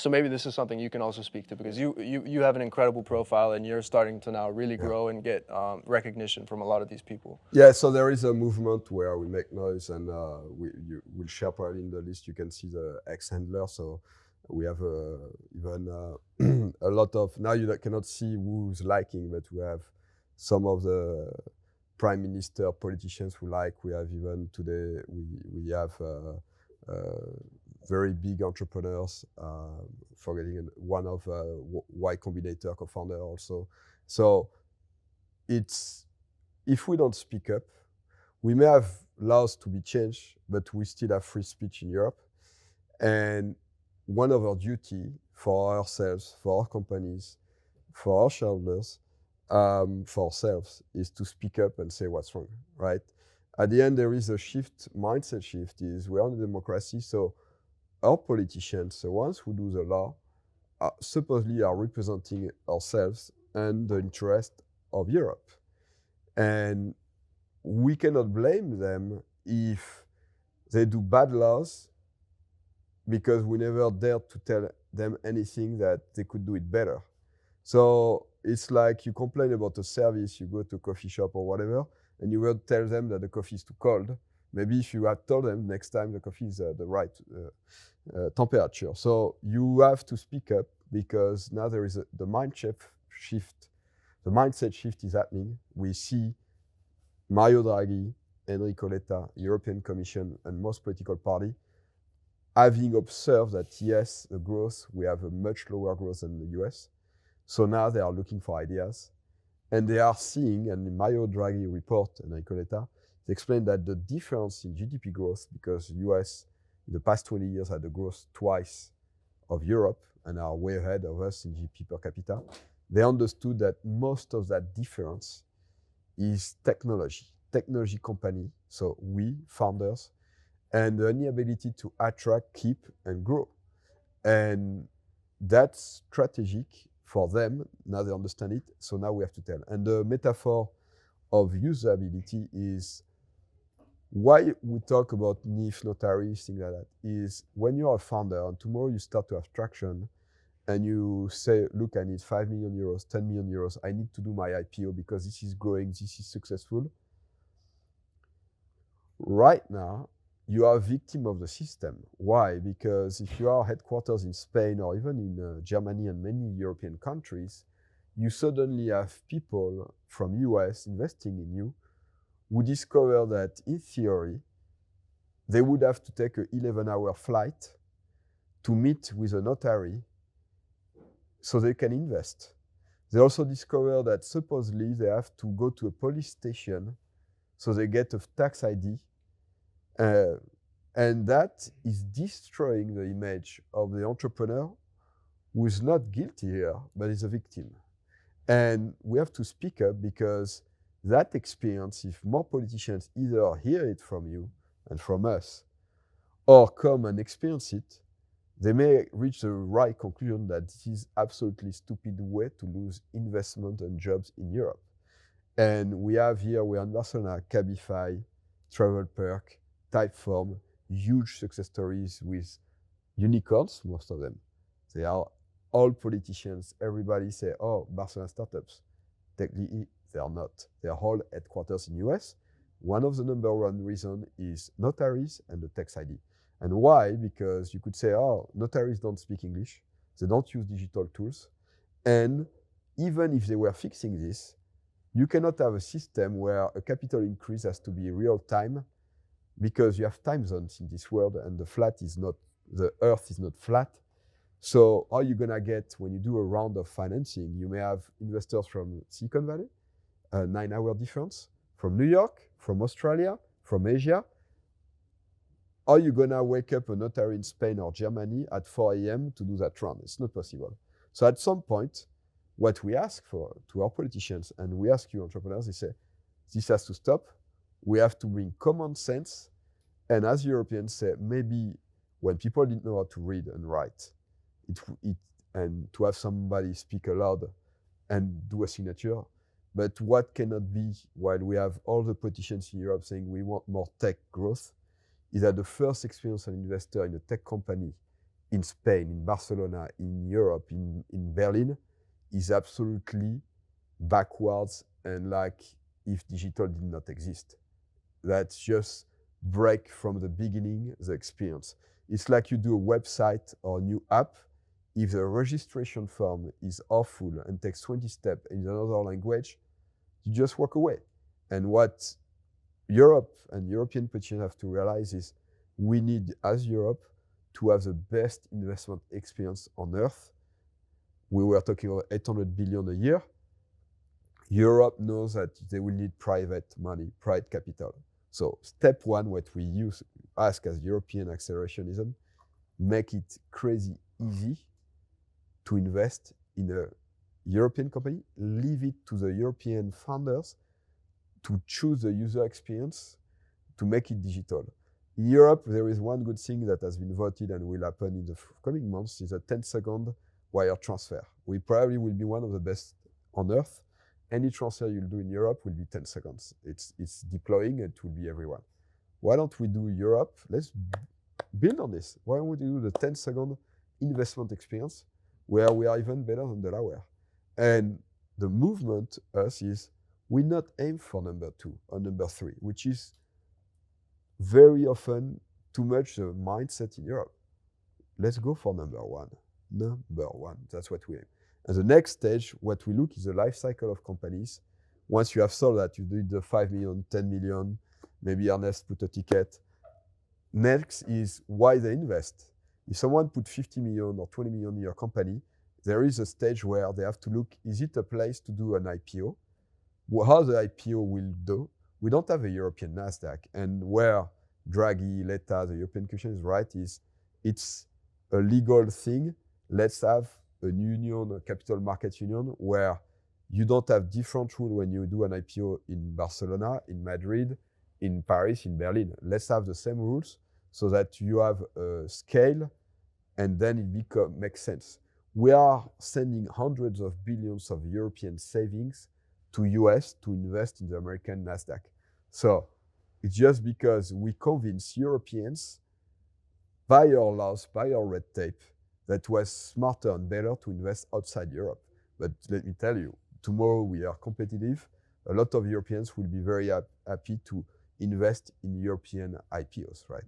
So maybe this is something you can also speak to, because you have an incredible profile and you're starting to now really grow and get recognition from a lot of these people. Yeah, so there is a movement where we make noise, and we'll share probably in the list. You can see the ex-handler. So we have even a lot of, now you cannot see who's liking, but we have some of the prime minister, politicians who like. We have even today, we have very big entrepreneurs, forgetting one of Y Combinator co-founder also. So it's, if we don't speak up, we may have laws to be changed, but we still have free speech in Europe. And one of our duty for ourselves, for our companies, for our shareholders, for ourselves, is to speak up and say what's wrong, right? At the end, there is a shift, mindset shift, is we're in a democracy, so our politicians, the ones who do the law, supposedly are representing ourselves and the interest of Europe. And we cannot blame them if they do bad laws, because we never dared to tell them anything that they could do it better. So it's like you complain about a service, you go to a coffee shop or whatever, and you will tell them that the coffee is too cold. Maybe if you had told them next time the coffee is the right temperature. So you have to speak up, because now there is the mindset shift. The mindset shift is happening. We see Mario Draghi, Enrico Letta, European Commission, and most political party having observed that yes, the growth, we have a much lower growth than the US. So now they are looking for ideas. And they are seeing, and in Mario Draghi report, Enrico Letta, they explain that the difference in GDP growth, because US in the past 20 years had the growth twice of Europe and are way ahead of us in GDP per capita, they understood that most of that difference is technology company, so we, founders, and the inability to attract, keep, and grow. And that's strategic for them. Now they understand it, so now we have to tell. And the metaphor of usability is why we talk about NIF, notaries, things like that, is when you're a founder and tomorrow you start to have traction and you say, look, I need 5 million euros, 10 million euros, I need to do my IPO because this is growing, this is successful. Right now, you are a victim of the system. Why? Because if you are headquarters in Spain or even in Germany and many European countries, you suddenly have people from US investing in you who discover that in theory, they would have to take an 11-hour flight to meet with a notary so they can invest. They also discover that supposedly they have to go to a police station so they get a tax ID. And that is destroying the image of the entrepreneur who is not guilty here, but is a victim. And we have to speak up, because that experience, if more politicians either hear it from you and from us, or come and experience it, they may reach the right conclusion that this is absolutely stupid way to lose investment and jobs in Europe. And we have here, we're in Barcelona, Cabify, Travel Perk, Typeform, huge success stories with unicorns, most of them. They are all politicians. Everybody say, oh, Barcelona startups. Technically, they are not. They are all headquarters in US. One of the #1 reason is notaries and the tax ID. And why? Because you could say, oh, notaries don't speak English. They don't use digital tools. And even if they were fixing this, you cannot have a system where a capital increase has to be real time, because you have time zones in this world and the earth is not flat. So how are you gonna get, when you do a round of financing, you may have investors from Silicon Valley, a 9-hour difference, from New York, from Australia, from Asia. Are you gonna wake up a notary in Spain or Germany at 4 a.m. to do that round? It's not possible. So at some point, what we ask for to our politicians, and we ask you entrepreneurs, they say, this has to stop. We have to bring common sense. And as Europeans say, maybe when people didn't know how to read and write, and to have somebody speak aloud and do a signature. But what cannot be, while we have all the politicians in Europe saying we want more tech growth, is that the first experience an investor in a tech company in Spain, in Barcelona, in Europe, in Berlin, is absolutely backwards and like if digital did not exist. That's just break from the beginning the experience. It's like you do a website or a new app. If the registration form is awful and takes 20 steps in another language, you just walk away. And what Europe and European politicians have to realize is we need, as Europe, to have the best investment experience on earth. We were talking about 800 billion a year. Europe knows that they will need private money, private capital. So step one, what we ask as European accelerationism, make it crazy easy to invest in a European company, leave it to the European founders to choose the user experience, to make it digital. In Europe, there is one good thing that has been voted and will happen in the coming months is a 10-second wire transfer. We probably will be one of the best on earth. Any transfer you'll do in Europe will be 10 seconds. It's deploying and it will be everyone. Why don't we do Europe? Let's build on this. Why don't we do the 10-second investment experience where we are even better than Delaware? And the movement, us, is we not aim for number 2 or number 3, which is very often too much the mindset in Europe. Let's go for number 1. Number 1, that's what we aim. And the next stage, what we look is the life cycle of companies. Once you have solved that, you did the 5 million, 10 million, maybe Ernest put a ticket. Next is why they invest. If someone put 50 million or 20 million in your company, there is a stage where they have to look, is it a place to do an IPO? How the IPO will do? We don't have a European NASDAQ. And where Draghi, Letta, the European Commission is right, is it's a legal thing. Let's have a union, a capital market union, where you don't have different rules when you do an IPO in Barcelona, in Madrid, in Paris, in Berlin. Let's have the same rules so that you have a scale and then it makes sense. We are sending hundreds of billions of European savings to US to invest in the American NASDAQ. So it's just because we convince Europeans by our laws, by our red tape, that was smarter and better to invest outside Europe. But let me tell you, tomorrow we are competitive. A lot of Europeans will be very happy to invest in European IPOs, right?